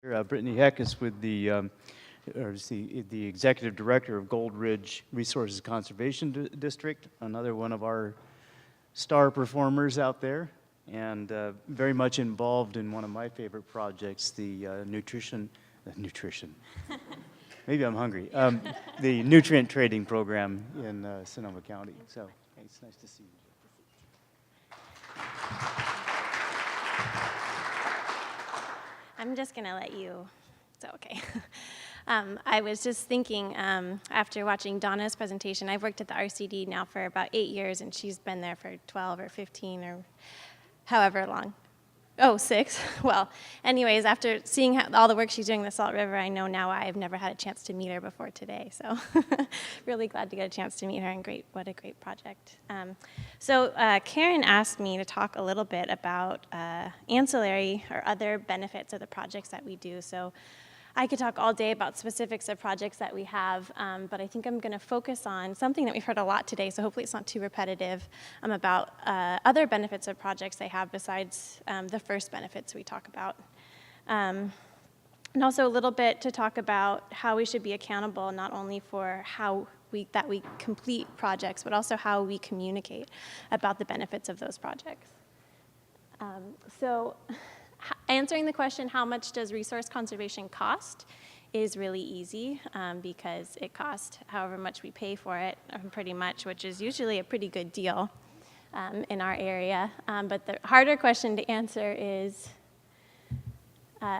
Brittany Heck is with the Executive Director of Gold Ridge Resources Conservation District, another one of our star performers out there, and very much involved in one of my favorite projects, the nutrition, maybe I'm hungry, the nutrient trading program in Sonoma County. So it's nice to see you. I'm just going to let you, it's okay. I was just thinking, after watching Donna's presentation, I've worked at the RCD now for about 8 years, and she's been there for 12 or 15 or however long. Oh, 6. Well, anyways, after seeing all the work she's doing in the Salt River, I know now I've never had a chance to meet her before today. So really glad to get a chance to meet her, and what a great project. Karen asked me to talk a little bit about ancillary or other benefits of the projects that we do. So I could talk all day about specifics of projects that we have, but I think I'm going to focus on something that we've heard a lot today, so hopefully it's not too repetitive, about other benefits of projects they have besides the first benefits we talk about. And also a little bit to talk about how we should be accountable, not only for how we complete projects, but also how we communicate about the benefits of those projects. Answering the question, how much does resource conservation cost, is really easy because it costs however much we pay for it, pretty much, which is usually a pretty good deal in our area. But the harder question to answer is,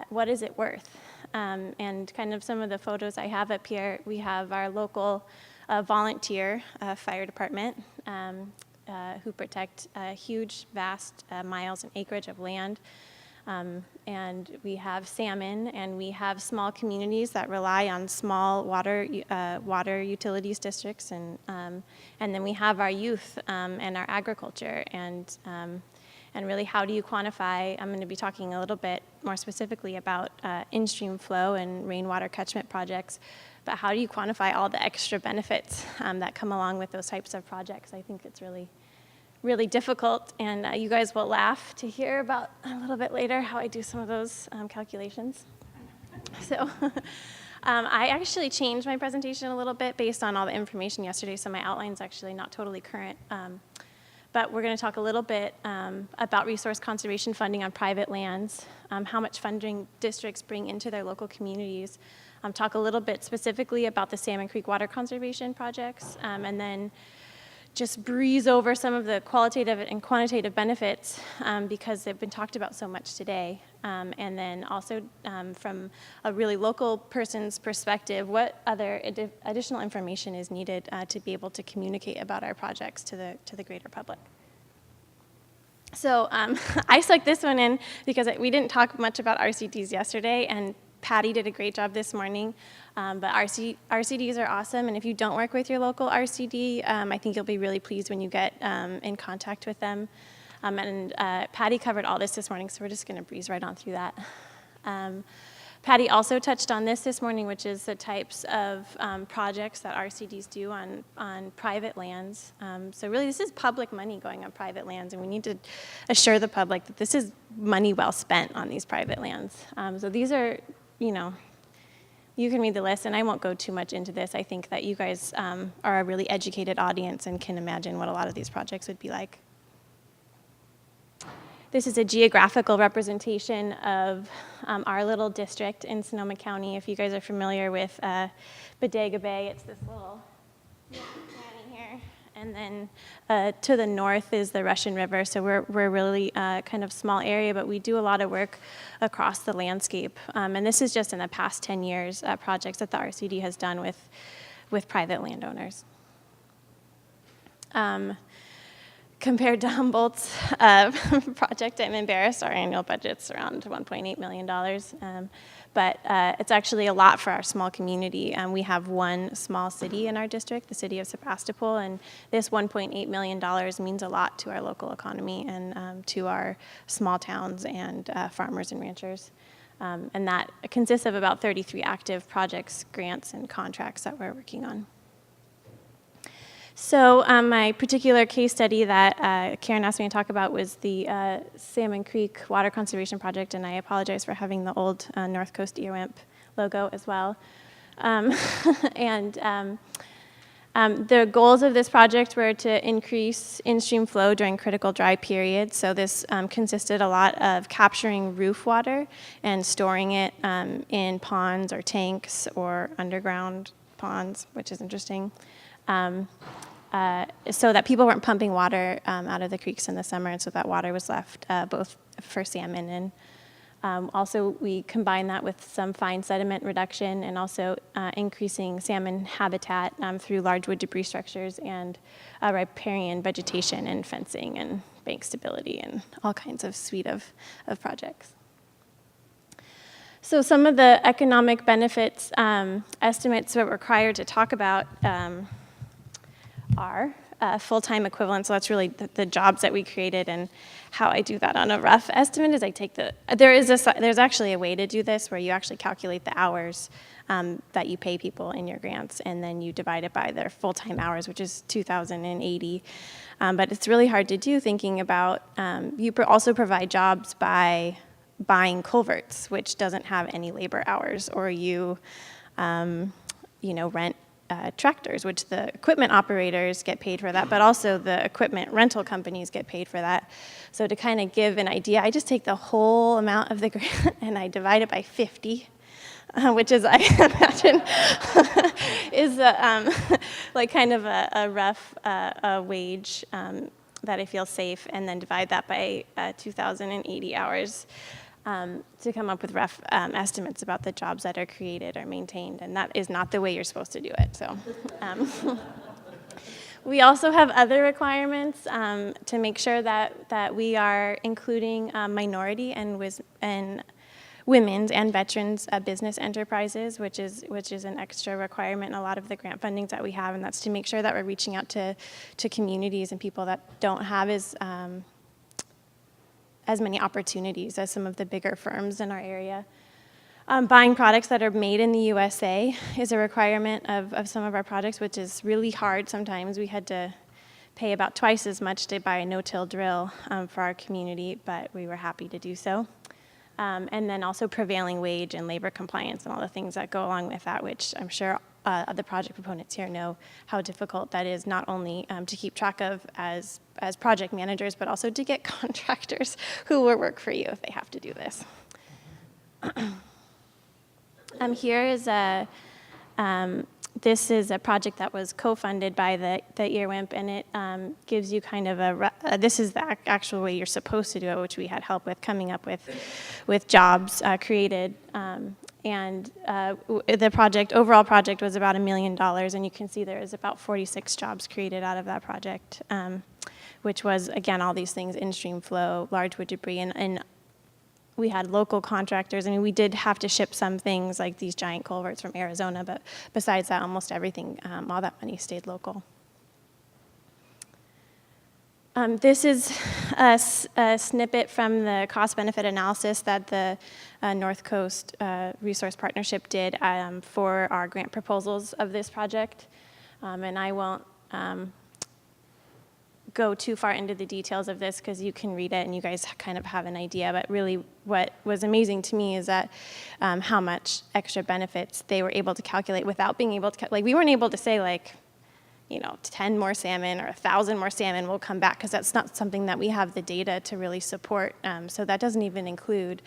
what is it worth? And kind of some of the photos I have up here, we have our local volunteer fire department who protect huge, vast miles and acreage of land. And we have salmon, and we have small communities that rely on small water utilities districts, and then we have our youth and our agriculture, and really how do you quantify? I'm going to be talking a little bit more specifically about in-stream flow and rainwater catchment projects, but how do you quantify all the extra benefits that come along with those types of projects? I think it's really difficult, and you guys will laugh to hear about a little bit later how I do some of those calculations. So I actually changed my presentation a little bit based on all the information yesterday, so my outline's actually not totally current. But we're going to talk a little bit about resource conservation funding on private lands, how much funding districts bring into their local communities, talk a little bit specifically about the Salmon Creek water conservation projects, and then just breeze over some of the qualitative and quantitative benefits because they've been talked about so much today. And then also from a really local person's perspective, what other additional information is needed to be able to communicate about our projects to the greater public. So I stuck this one in because we didn't talk much about RCDs yesterday, and Patty did a great job this morning, but RCDs are awesome, and if you don't work with your local RCD, I think you'll be really pleased when you get in contact with them. And Patty covered all this morning, so we're just going to breeze right on through that. Patty also touched on this morning, which is the types of projects that RCDs do on private lands. So really, this is public money going on private lands, and we need to assure the public that this is money well spent on these private lands. So these are, you can read the list, and I won't go too much into this. I think that you guys are a really educated audience and can imagine what a lot of these projects would be like. This is a geographical representation of our little district in Sonoma County. If you guys are familiar with Bodega Bay, it's this little county here. And then to the north is the Russian River, so we're really kind of small area, but we do a lot of work across the landscape. And this is just in the past 10 years, projects that the RCD has done with private landowners. Compared to Humboldt's project, I'm embarrassed, our annual budget's around $1.8 million. But it's actually a lot for our small community. We have one small city in our district, the city of Sebastopol, and this $1.8 million means a lot to our local economy and to our small towns and farmers and ranchers. And that consists of about 33 active projects, grants, and contracts that we're working on. So my particular case study that Karen asked me to talk about was the Salmon Creek Water Conservation Project, and I apologize for having the old North Coast earwimp logo as well. The goals of this project were to increase in-stream flow during critical dry periods. So this consisted a lot of capturing roof water and storing it in ponds or tanks or underground ponds, which is interesting. So that people weren't pumping water out of the creeks in the summer, and so that water was left both for salmon and also we combine that with some fine sediment reduction and also increasing salmon habitat through large wood debris structures and riparian vegetation and fencing and bank stability and all kinds of suite of projects. So some of the economic benefits estimates that we're required to talk about are full-time equivalent. So that's really the jobs that we created, and how I do that on a rough estimate is I take there's actually a way to do this where you actually calculate the hours that you pay people in your grants, and then you divide it by their full-time hours, which is 2,080. But it's really hard to do thinking about, you also provide jobs by buying culverts, which doesn't have any labor hours, or you rent tractors, which the equipment operators get paid for that, but also the equipment rental companies get paid for that. So to kind of give an idea, I just take the whole amount of the grant and I divide it by 50, which is, I imagine, is like kind of a rough wage that I feel safe, and then divide that by 2,080 hours. To come up with rough estimates about the jobs that are created or maintained, and that is not the way you're supposed to do it. So, we also have other requirements to make sure that we are including minority and women's and veterans business enterprises, which is an extra requirement in a lot of the grant fundings that we have, and that's to make sure that we're reaching out to communities and people that don't have as many opportunities as some of the bigger firms in our area. Buying products that are made in the USA is a requirement of some of our projects, which is really hard sometimes. We had to pay about twice as much to buy a no-till drill for our community, but we were happy to do so. And then also prevailing wage and labor compliance and all the things that go along with that, which I'm sure the project proponents here know how difficult that is, not only to keep track of as project managers, but also to get contractors who will work for you if they have to do this. Here is this is a project that was co-funded by the earwimp, and it gives you kind of this is the actual way you're supposed to do it, which we had help with coming up with jobs created. The overall project was about $1 million, and you can see there is about 46 jobs created out of that project, which was, again, all these things: in-stream flow, large wood debris, and we had local contractors. I mean, we did have to ship some things like these giant culverts from Arizona, but besides that, almost everything, all that money stayed local. This is a snippet from the cost-benefit analysis that the North Coast Resource Partnership did for our grant proposals of this project. And I won't go too far into the details of this because you can read it and you guys kind of have an idea. But really what was amazing to me is that how much extra benefits they were able to calculate without being able to, we weren't able to say 10 more salmon or 1,000 more salmon will come back, because that's not something that we have the data to really support. So that doesn't even include,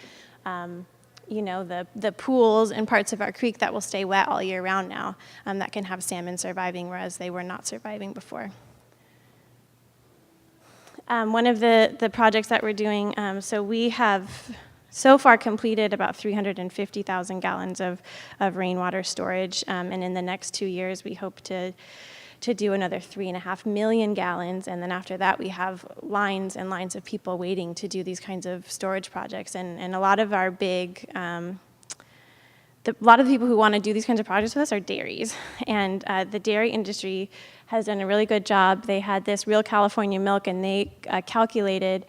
the pools and parts of our creek that will stay wet all year round now that can have salmon surviving, whereas they were not surviving before. One of the projects that we're doing, so we have so far completed about 350,000 gallons of rainwater storage, and in the next 2 years we hope to do another 3.5 million gallons, and then after that we have lines and lines of people waiting to do these kinds of storage projects, and a lot of our big, a lot of the people who want to do these kinds of projects with us are dairies, and the dairy industry has done a really good job. They had this Real California Milk, and they calculated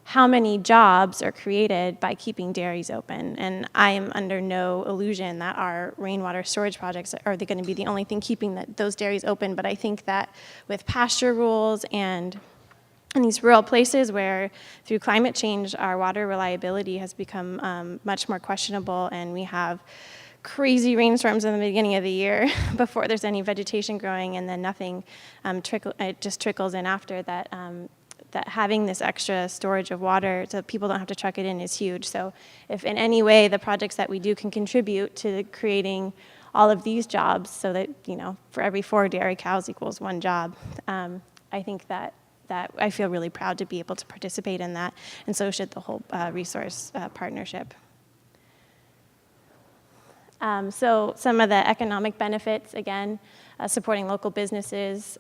how many jobs are created by keeping dairies open. And I am under no illusion that our rainwater storage projects are going to be the only thing keeping those dairies open. But I think that with pasture rules and in these rural places where through climate change our water reliability has become much more questionable, and we have crazy rainstorms in the beginning of the year before there's any vegetation growing, and then nothing it just trickles in after that. That having this extra storage of water so that people don't have to truck it in is huge. So if in any way the projects that we do can contribute to creating all of these jobs so that, for every 4 dairy cows equals 1 job, I think that I feel really proud to be able to participate in that, and so should the whole resource partnership. So some of the economic benefits, again, supporting local businesses,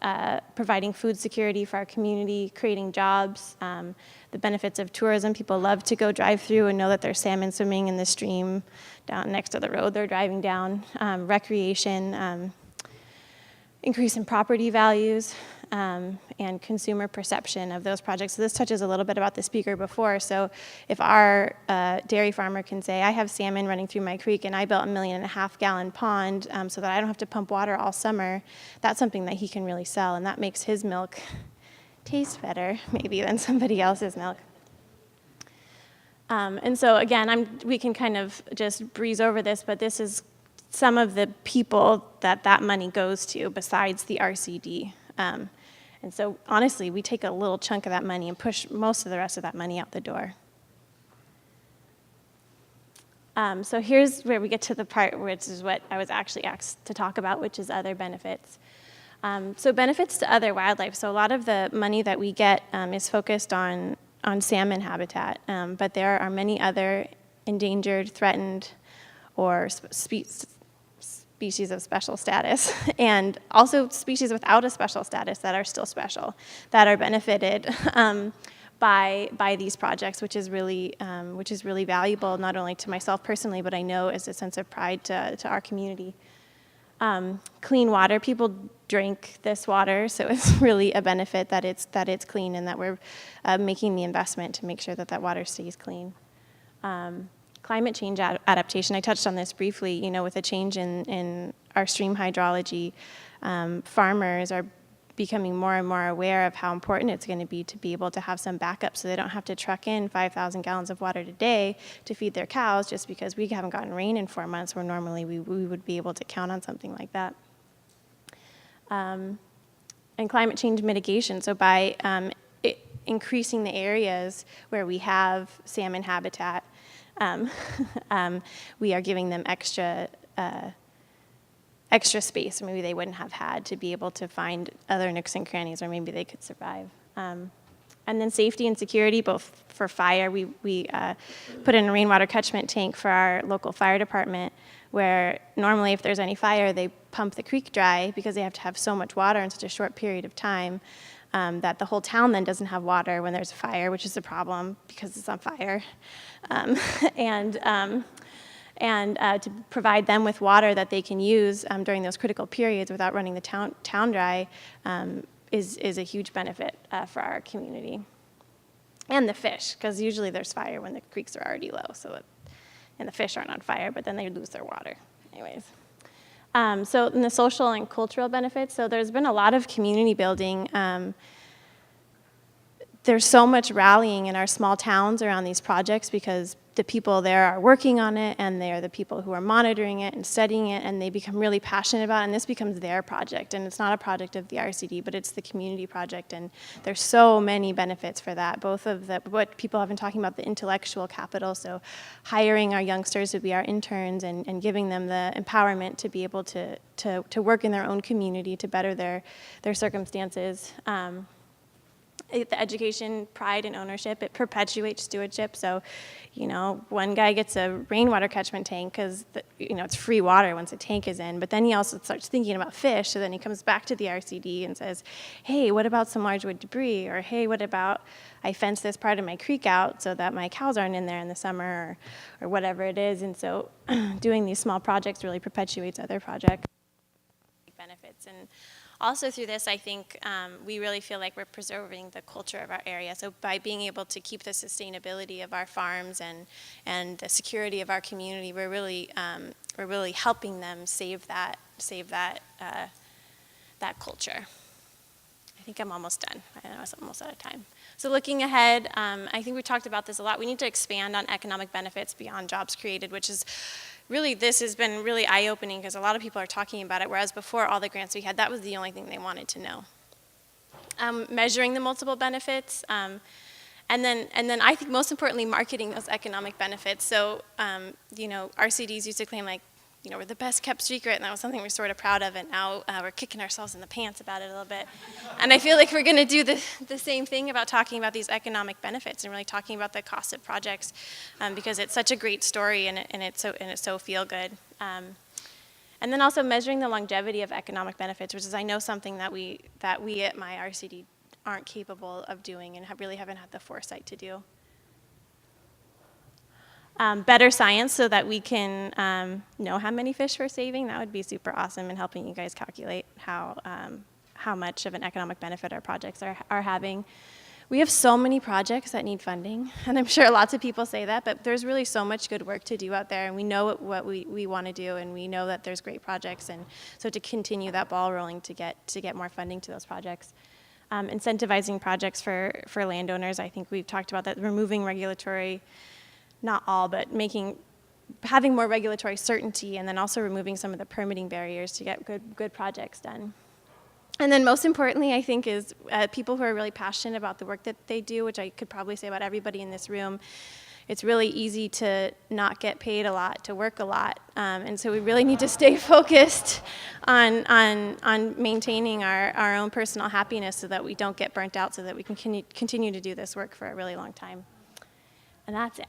providing food security for our community, creating jobs, the benefits of tourism. People love to go drive through and know that there's salmon swimming in the stream down next to the road they're driving down. Recreation, increase in property values, and consumer perception of those projects. So this touches a little bit about the speaker before. So if our dairy farmer can say, I have salmon running through my creek and I built a 1.5 million gallon pond so that I don't have to pump water all summer, that's something that he can really sell, and that makes his milk taste better maybe than somebody else's milk. And so again, we can kind of just breeze over this, but this is some of the people that money goes to besides the RCD. And so honestly, we take a little chunk of that money and push most of the rest of that money out the door. So here's where we get to the part which is what I was actually asked to talk about, which is other benefits. So benefits to other wildlife. So a lot of the money that we get is focused on salmon habitat, but there are many other endangered, threatened, or species of special status, and also species without a special status that are still special, that are benefited by these projects, which is really valuable, not only to myself personally, but I know as a sense of pride to our community. Clean water, people drink this water, so it's really a benefit that it's clean and that we're making the investment to make sure that water stays clean. Climate change adaptation, I touched on this briefly, with a change in our stream hydrology, farmers are becoming more and more aware of how important it's going to be able to have some backup so they don't have to truck in 5,000 gallons of water today to feed their cows just because we haven't gotten rain in 4 months where normally we would be able to count on something like that. And climate change mitigation, so by increasing the areas where we have salmon habitat, we are giving them extra space maybe they wouldn't have had to be able to find other nooks and crannies where maybe they could survive. And then safety and security, both for fire. We put in a rainwater catchment tank for our local fire department where normally if there's any fire, they pump the creek dry because they have to have so much water in such a short period of time. That the whole town then doesn't have water when there's a fire, which is a problem because it's on fire. And to provide them with water that they can use during those critical periods without running the town dry is a huge benefit for our community. And the fish, because usually there's fire when the creeks are already low, and the fish aren't on fire, but then they lose their water. Anyways. So in the social and cultural benefits, so there's been a lot of community building. There's so much rallying in our small towns around these projects because the people there are working on it and they're the people who are monitoring it and studying it, and they become really passionate about it, and this becomes their project. And it's not a project of the RCD, but it's the community project, and there's so many benefits for that, both of what people have been talking about, the intellectual capital, so hiring our youngsters to be our interns and giving them the empowerment to be able to work in their own community to better their circumstances. The education, pride, and ownership, it perpetuates stewardship. So, one guy gets a rainwater catchment tank because, it's free water once a tank is in, but then he also starts thinking about fish, so then he comes back to the RCD and says, hey, what about some large wood debris? Or, hey, what about I fence this part of my creek out so that my cows aren't in there in the summer or whatever it is. And so doing these small projects really perpetuates other project benefits. And also through this, I think we really feel like we're preserving the culture of our area. So by being able to keep the sustainability of our farms and the security of our community, we're really helping them save that culture. I think I'm almost done. I know I'm almost out of time. So looking ahead, I think we talked about this a lot. We need to expand on economic benefits beyond jobs created, which is really, this has been really eye-opening because a lot of people are talking about it, whereas before all the grants we had, that was the only thing they wanted to know. Measuring the multiple benefits, and then I think most importantly, marketing those economic benefits. So, you know, RCDs used to claim like, you know, we're the best kept secret, and that was something we're sort of proud of, and now we're kicking ourselves in the pants about it a little bit. And I feel like we're going to do the same thing about talking about these economic benefits and really talking about the cost of projects, because it's such a great story and it's so feel good. And then also measuring the longevity of economic benefits, which is I know something that we at my RCD aren't capable of doing and really haven't had the foresight to do. Better science so that we can know how many fish we're saving. That would be super awesome in helping you guys calculate how much of an economic benefit our projects are having. We have so many projects that need funding, and I'm sure lots of people say that, but there's really so much good work to do out there, and we know what we want to do, and we know that there's great projects, and so to continue that ball rolling to get more funding to those projects. Incentivizing projects for landowners, I think we've talked about that, removing regulatory, not all, but having more regulatory certainty, and then also removing some of the permitting barriers to get good projects done. And then most importantly, I think, is people who are really passionate about the work that they do, which I could probably say about everybody in this room. It's really easy to not get paid a lot, to work a lot, and so we really need to stay focused on maintaining our own personal happiness so that we don't get burnt out, so that we can continue to do this work for a really long time. And that's it.